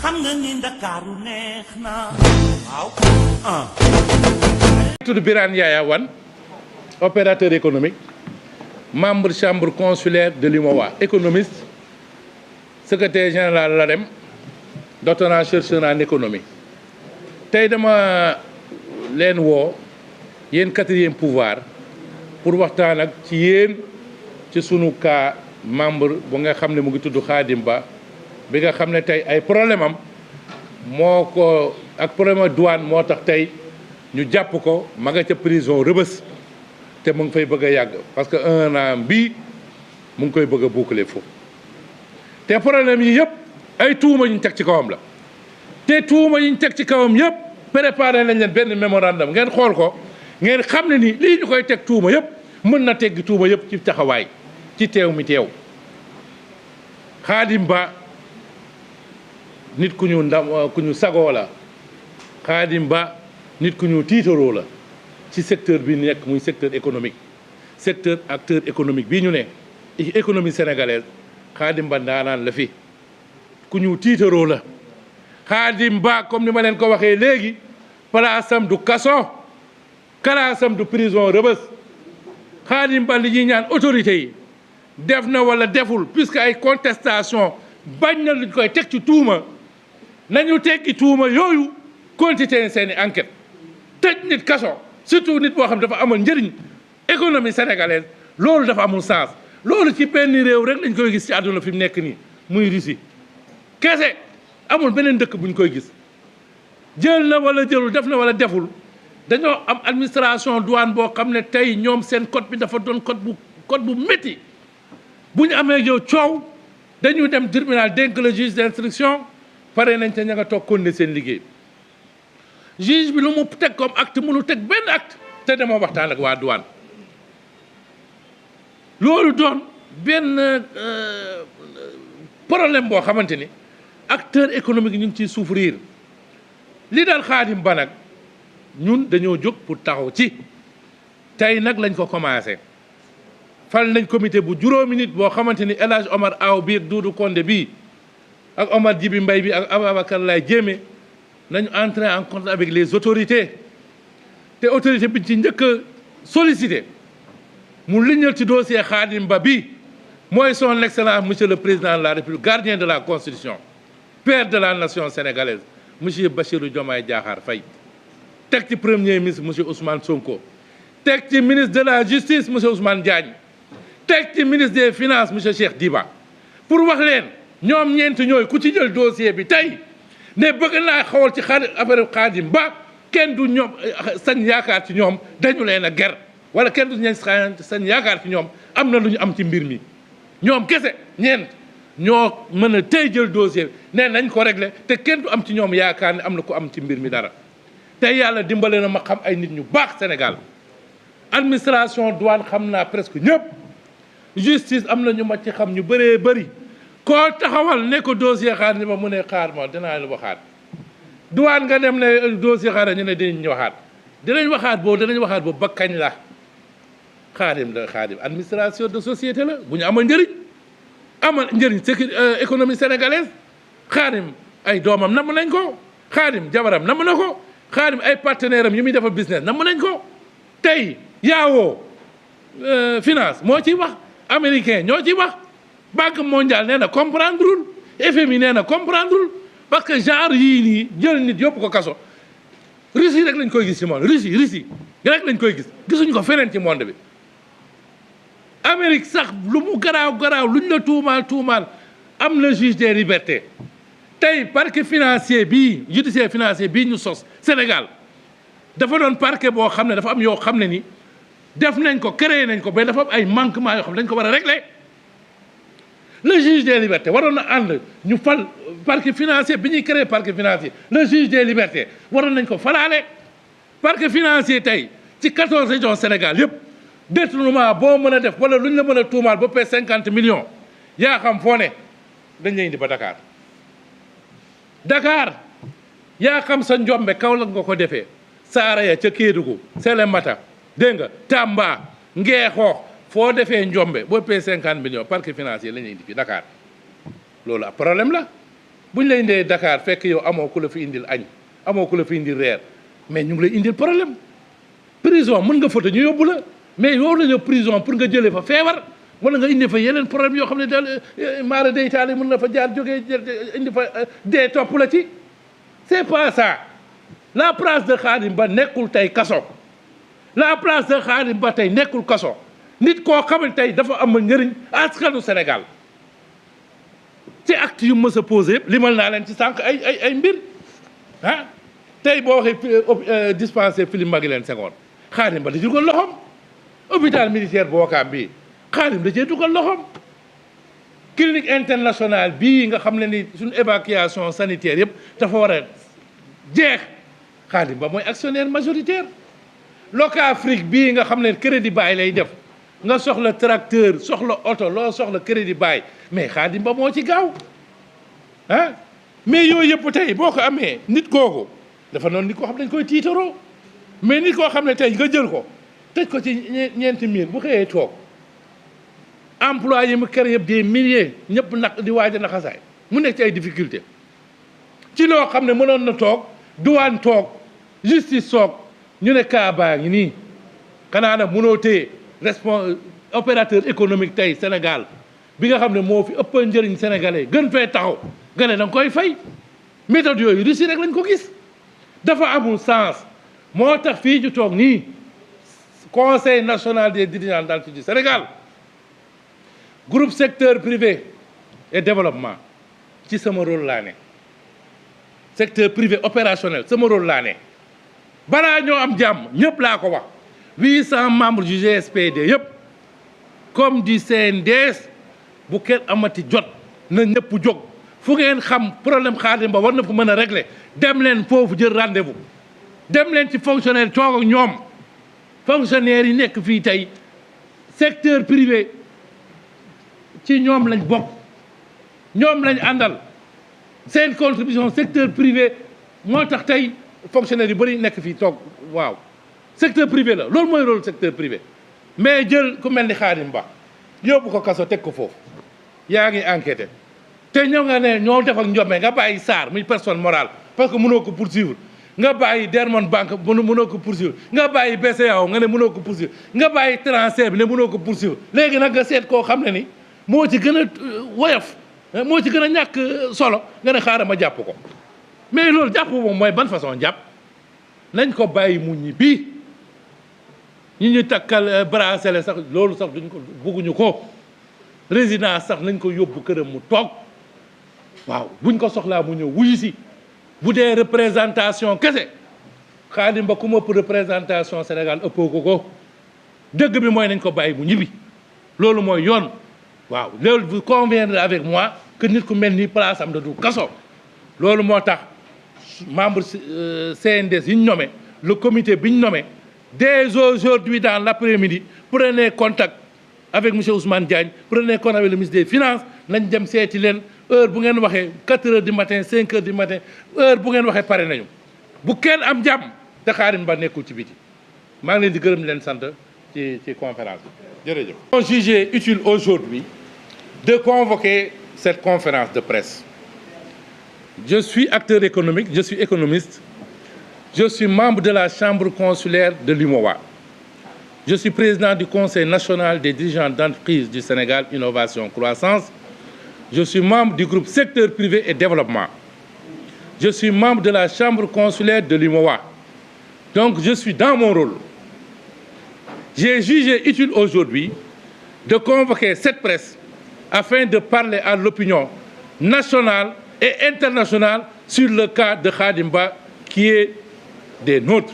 xam nga ni Ndakaaru neex na waaw. tudd Birane Yaya Wane opérateur économique membre chambre consulaire de l'UMOA économiste secrétaire général l'ADEM doctorant chercheur en économie tey dama leen woo yéen quatrième pouvoir pour waxtaan ak ci yéen ci sunu cas membre bu nga xam ne mu ngi tudd Khadim Ba bi nga xam ne tey ay problème am moo ko ak problème douane moo tax tey ñu jàpp ko ma nga ca prison Rebeuss te mu ngi fay bëgg a yàgg parce que 1 an bii mu ngi koy bëgg a boucler foofu te problème yi yëpp ay tuuma ñu teg ci kawam la te tuuma yi ñu teg ci kawam yëpp préparé nañ leen benn mémorandum ngeen xool ko ngeen xam ne ni lii ñu koy teg tuuma yëpp mën na teggi tuuma yëpp ci taxawaay ci teew mi teew Khadim Ba nit ku ñu ku ñu sagoo la Khadim Ba nit ku ñu tiitaroo la ci secteur bi nekk muy secteur économique secteur acteur économique bii ñu ne économie sénégalaise Khadim Ba ndaanaan la fi ku ñu tiitaroo la Khadim Ba comme ni ma leen ko waxee léegi palaasam du kaso kalaasam du prison Rebeuss Khadim Ba li ñuy ñaan autorité yi def na wala deful puisque ay contestation bañ na luñ koy teg ci tuuma nañu teggi tuuma yooyu continuer seeni enquête tëj nit kaso surtout nit boo xam dafa amal njëriñ économie sénégalaise loolu dafa amul sens loolu ci benn réew rek lañ koy gis ci àdduna fi mu nekk nii muy Russie kese amul beneen dëkk buñ koy gis jël na wala jëlul def na wala deful dañoo am administration douane boo xam ne tey ñoom seen code bi dafa doon code bu métti bu ñu amee yow coow dañu dem tribunal dénk le juge d'instruction pare nañ te ña nga toog continuer seen liggéey juge bi lu mu teg comme acte mënu teg benn acte te dama waxtaan ak waa douane loolu doon benn problème boo xamante ni acteur économique ñu ngi ciy souffrir li daal Khadim Ba nag ñun dañoo jóg pour taxaw ci tey nag lañ ko commencé fal nañ comité bu juróomi nit boo xamante ni El Hadj Omar Aw bii ak Doudou Condé bii ak Omar Djibi Mbaye bi ak Ababacar Lay Jéeme nañu entrer en contact avec les autorités te autorité bi ci njëkk a sollicité mu liñal ci dossier Khadim Ba bi mooy son excellence monsieur le président de la république gardien de la constitution père de la nation sénégalaise monsieur Bassirou Diomaye Diakhar Faye teg ci premier ministre monsieur Ousmane Sonko teg ci ministre de la justice monsieur Ousmane Diagne teg ci ministre des finances monsieur Cheikh Diba pour wax leen ñoom ñeent ñooy ku ci jël dossier bi tey ne bëgg naa xawal ci affaire Khadim Ba kenn du ñoom sañ yaakaar ci ñoom dañu leen a ger wala kenn du sañ yaakaar ci ñoom am na lu ñu am ci mbir mi ñoom kese ñeent ñoo mën a tey jël dossier bi ne nañ ko régler te kenn du am ci ñoom yaakaar ne am na ko am ci mbir mi dara tey yàlla dimbale na ma xam ay nit ñu baax Sénégal administration douane xam naa presque ñëpp justice am na ñu ma ci xam ñu bëree bëri koo taxawal ne ko dossier xaar ni ma mu ne xaar ma dinaa la waxaat douane nga dem ne dossier xaar ñu ne dinañ waxaat dinañ waxaat boobu ba kañ la Khadim administration de société la bu ñu amal njëriñ sécurité économie sénégalaise Khadim ay doomam namm nañ ko Khadim jabaram namm na ko Khadim ay partenaire am yu muy defal business namm nañ ko tey yaawoo finance moo ciy wax américain ñoo ciy wax banque mondiale nee na comprendrewul FMI nee na comprendrewul parce que genre yii nii jël nit yóbbu ko kaso Russie rek lañ koy gis ci monde Russie rek lañ koy gisuñu ko feneen ci monde bi Amérique sax lu mu garaaw luñ la tuumaal am na juge des libertés tey parquet financier bii judiciaire financier bii ñu sos Sénégal dafa doon parquet boo xam ne dafa am yoo xam ne ni def nañ ko créé nañ ko mais dafa am ay manquements yoo xam ne dañ ko war a régler le juge des libertés waroon na ànd ñu fal parquet financier bi ñuy créé parquet financier le juge des libertés waroon nañ ko falaale parquet financier tey ci 14 régions Sénégal yëpp détournement boo mën a def wala lu ñu la mën a tuumaal ba pay 50 millions yaa xam foo ne dañ lay indi ba Dakar yaa xam sa njombe Kaolack nga ko defee Saraya ca Kédougou Salémata dégg nga Tamba Ngeexoox foo defee njombe boo pay 50 millions parquet financier la ñuy indi fi Dakar loolu ab problème la buñ lay indee Dakar fekk yow amoo ku la fi indil añ amoo ku la fi indil reer mais ñu ngi lay indil problème prison mën nga foto ñu yóbbu la mais yow la ñu prison pour nga jëlee fa feebar wala nga indi fa yeneen problème yoo xam ne daal maara day taale mën na fa jaar jógee indi fa dee topp la ci c'est pas ça la place de Khadim Ba nekkul tey kaso la place de Khadim Ba tey nekkul kaso nit koo xamante tey dafa am njëriñ askanu Sénégal ci acte yu mës a posé yëpp limal naa leen ci sànq ay mbir ah tey boo waxee dispensaire Philippe Maguilène Senghor Khadim Ba da ci dugal loxoom hôpital militaire bu Ouakam bii Khadim da cee dugal loxoom clinique internationale bii nga xam ne ni suñu évacuation sanitaire yëpp dafa war a jeex Khadim Ba mooy actionnaire majoritaire Locafrique bii nga xam ne crédit bail lay def nga soxla tracteur soxla oto loo soxla crédit bail mais Khadim Ba moo ci gaaw ah mais yooyu yëpp tey boo ko amee nit kooku dafa noonu nit koo xam ne dañ koy tiitaroo mais nit koo xam ne tey nga jël ko tëj ko ci ñeenti miir bu xëyee toog emploi yi mu créé yëpp des milliers ñëpp nag di waaj a naxasaay mu nekk ci ay difficulté ci loo xam ne mënoon na toog douane toog justice toog ñu ne kaa baa ngi nii xanaa nag mënoo téye opérateur économique tey Sénégal bi nga xam ne moo fi ëpp njëriñ sénégalais gën fee taxaw nga ne da nga koy fay méthode yooyu Russie rek lañ ko gis dafa amul sens moo tax fii ju toog nii conseil national des dirigeants d'entreprise du Sénégal groupe secteur privé et développement ci sama rôle laa ne secteur privé opérationnel sama rôle laa ne balaa ñoo am jàmm ñëpp laa ko wax 800 membres du GSPD yëpp comme du CNDS bu kenn amati jot na ñëpp jóg fu ngeen xam problème Khadim Ba war na ko mën a régler dem leen foofu jël rendez-vous dem leen ci fonctionnaire toog ak ñoom fonctionnaires yi nekk fii tey secteur privé ci ñoom lañ bokk ñoom lañ àndal seen contribution secteur privé moo tax tey fonctionnaires yu bëri nekk fii toog waaw secteur privé la loolu mooy rôle secteur privé mais jël ku mel ni Khadim Ba yóbbu ko kaso teg ko foofu yaa ngi enquêté te ñoo nga ne ñoo def ak njombe nga bàyyi SAR muy personne morale parce que mënoo ko poursuivre nga bàyyi Dermon Banque mënoo ko poursuivre nga bàyyi BCEAO nga ne mënoo ko poursuivre nga bàyyi transfert bi ne mënoo ko poursuivre léegi nag nga seet koo xam ne ni moo ci gën a woyof moo ci gën a ñàkk solo nga ne xaaral ma jàpp ko mais loolu jàpp moom mooy ban façon jàpp nañ ko bàyyi mu ñibbi ñi ñu takkal bracelet sax loolu sax duñ ko bugguñu ko résidence sax nañ ko yóbbu këram mu toog waaw buñ ko soxlaa mu ñëw wuyu si bu dee représentation kese Khadim Ba ku ma ëpp représentation Sénégal ëppoo ko dëgg bi mooy nañ ko bàyyi mu ñibbi loolu mooy yoon waaw loolu vous conviendrez avec moi que nit ku mel ni place am da du kaso loolu moo tax membre CNDS yi ñu nommé le comité bi ñu nommé dès aujourd'hui dans l'après-midi prenez contact avec monsieur Ousmane Diagne prenez contact avec le ministre des Finances nañ dem seeti leen heure bu ngeen waxee 4 heures du matin 5 heures du matin heure bu ngeen waxee pare nañu bu kenn am jàmm te Khadim Ba nekkul ci biti maa ngi leen di gërëm leen sant ci conférence bi jërëjëf. On jugé utile aujourd'hui de convoquer cette conférence de presse. Je suis acteur économique, je suis économiste, je suis membre de la chambre consulaire de l'UMOA. Je suis président du Conseil national des dirigeants d'entreprises du Sénégal, Innovation, Croissance. Je suis membre du groupe secteur privé et développement. Je suis membre de la chambre consulaire de l'UMOA. Donc je suis dans mon rôle. J'ai jugé utile aujourd'hui de convoquer cette presse afin de parler à l'opinion nationale et internationale sur le cas de Khadim Ba qui est des nôtres.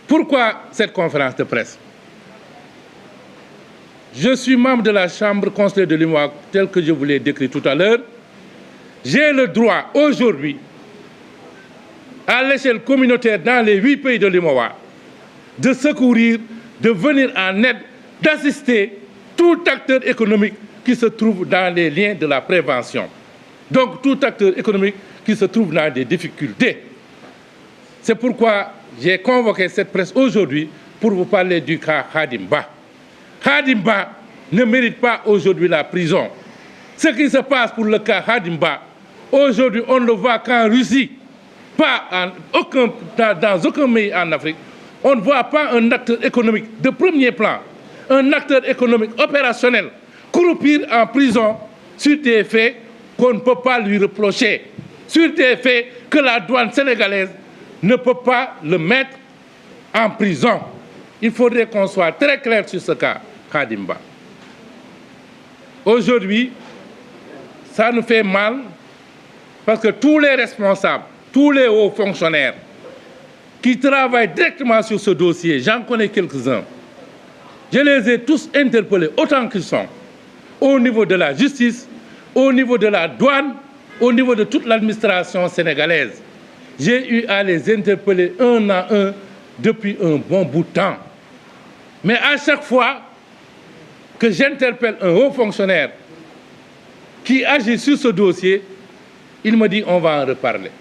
Pourquoi cette conférence de presse? Je suis membre de la chambre consulaire de l'UMOA tel que je vous l'ai décrit tout à l'heure. J'ai le droit aujourd'hui, à l'échelle communautaire dans les 8 pays de l'UMOA, de secourir, de venir en aide, d'assister tout acteur économique qui se trouve dans les liens de la prévention. Donc tout acteur économique qui se trouve dans des difficultés. C'est pourquoi j'ai convoqué cette presse aujourd'hui pour vous parler du cas Khadim Ba. Khadim Ba ne mérite pas aujourd'hui la prison. Ce qui se passe pour le cas Khadim Ba Aujourd'hui, on ne le voit qu'en Russie, dans aucun pays en Afrique. On ne voit pas un acteur économique de premier plan, un acteur économique opérationnel, croupir en prison sur des faits qu'on ne peut pas lui reprocher, sur des faits que la douane sénégalaise ne peut pas le mettre en prison. Il faudrait qu'on soit très clair sur ce cas, Khadim Ba. Aujourd'hui, ça nous fait mal parce que tous les responsables, tous les hauts fonctionnaires qui travaillent directement sur ce dossier, j'en connais quelques-uns, je les ai tous interpellés autant qu'ils sont, au niveau de la justice, au niveau de la douane, au niveau de toute l'administration sénégalaise. J'ai eu à les interpeller un à un depuis un bon bout de temps. Mais à chaque fois que j'interpelle un haut fonctionnaire qui agit sur ce dossier, il me dit on va en reparler.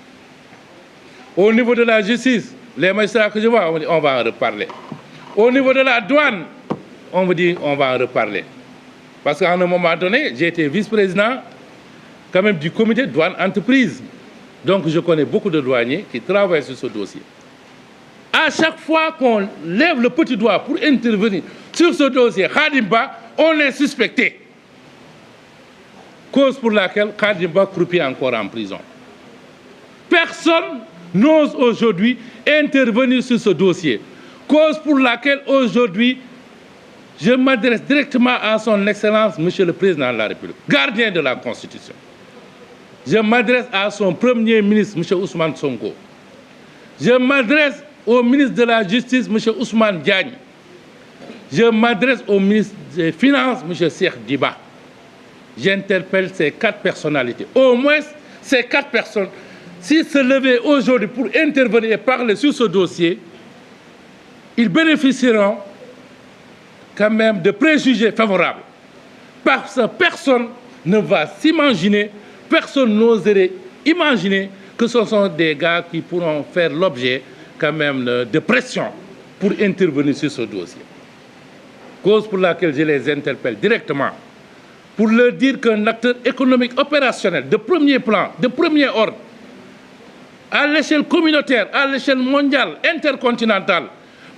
Au niveau de la justice, les magistrats que je vois, on me dit on va en reparler. Au niveau de la douane, on me dit on va en reparler. Parce qu'à un moment donné, j'ai été vice-président quand même du comité de douane entreprise. Donc je connais beaucoup de douaniers qui travaillent sur ce dossier. À chaque fois qu'on lève le petit doigt pour intervenir sur ce dossier, Khadim Ba, on est suspecté. Cause pour laquelle Khadim Ba croupit encore en prison. Personne n'ose aujourd'hui intervenir sur ce dossier. Cause pour laquelle aujourd'hui, je m'adresse directement à son Excellence, Monsieur le Président de la République, gardien de la Constitution. Je m'adresse à son Premier ministre, M. Ousmane Sonko. Je m'adresse au ministre de la Justice, M. Ousmane Diagne. Je m'adresse au ministre des Finances, M. Cheikh Diba. J'interpelle ces 4 personnalités. Au moins, ces 4 personnes, s'ils se levaient aujourd'hui pour intervenir et parler sur ce dossier, ils bénéficieront quand même de préjugés favorables. Parce que personne ne va s'imaginer, personne n'oserait imaginer que ce sont des gars qui pourront faire l'objet quand même de pression pour intervenir sur ce dossier. Cause pour laquelle je les interpelle directement pour leur dire qu'un acteur économique opérationnel de premier plan, de premier ordre, à l'échelle communautaire, à l'échelle mondiale, intercontinentale,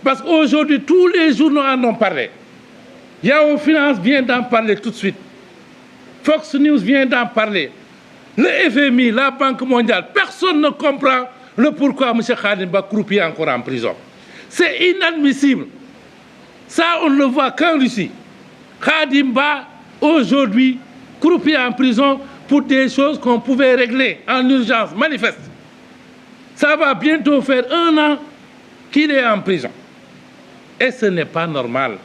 parce qu'aujourd'hui, tous les journaux en ont parlé. Yahoo Finance vient d'en parler tout de suite. Fox News vient d'en parler. Le FMI, la Banque mondiale, personne ne comprend le pourquoi M. Khadim Ba croupit encore en prison. C'est inadmissible. Ça, on ne le voit qu'en Russie. Khadim Ba, aujourd'hui, croupit en prison pour des choses qu'on pouvait régler en urgence manifeste. Ça va bientôt faire 1 an qu'il est en prison. Et ce n'est pas normal.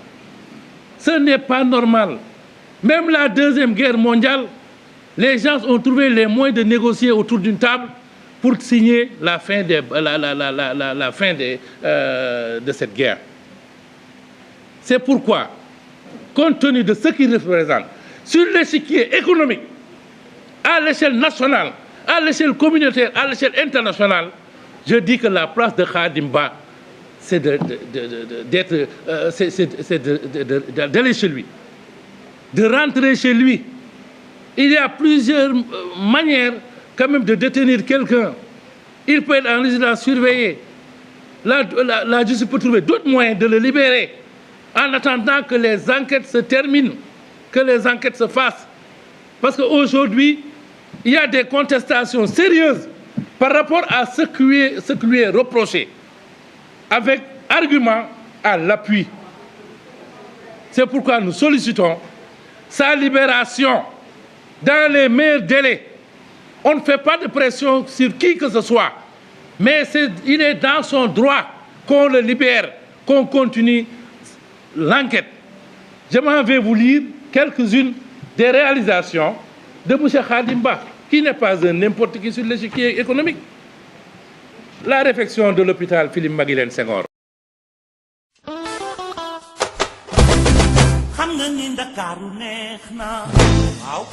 Ce n'est pas normal. Même la Deuxième Guerre mondiale, les gens ont trouvé les moyens de négocier autour d'une table pour signer la fin, de cette guerre. C'est pourquoi, compte tenu de ce qu'il représente, sur l'échiquier économique, à l'échelle nationale, à l'échelle communautaire, à l'échelle internationale, je dis que la place de Khadim Ba, c'est d'aller chez lui, de rentrer chez lui. Il y a plusieurs manières quand même de détenir quelqu'un. Il peut être en résidence surveillée. La justice peut trouver d'autres moyens de le libérer en attendant que les enquêtes se terminent, que les enquêtes se fassent. Parce qu'aujourd'hui, il y a des contestations sérieuses par rapport à ce qui lui est reproché, avec argument à l'appui. C'est pourquoi nous sollicitons sa libération dans les meilleurs délais. On ne fait pas de pression sur qui que ce soit, mais il est dans son droit qu'on le libère, qu'on continue l'enquête. Je m'en vais vous lire quelques-unes des réalisations de M. Khadim Ba, qui n'est pas un n'importe qui sur l'échiquier économique. La réfection de l'hôpital Philippe Maguilène Senghor. xam nga ni Ndakaaru neex na waaw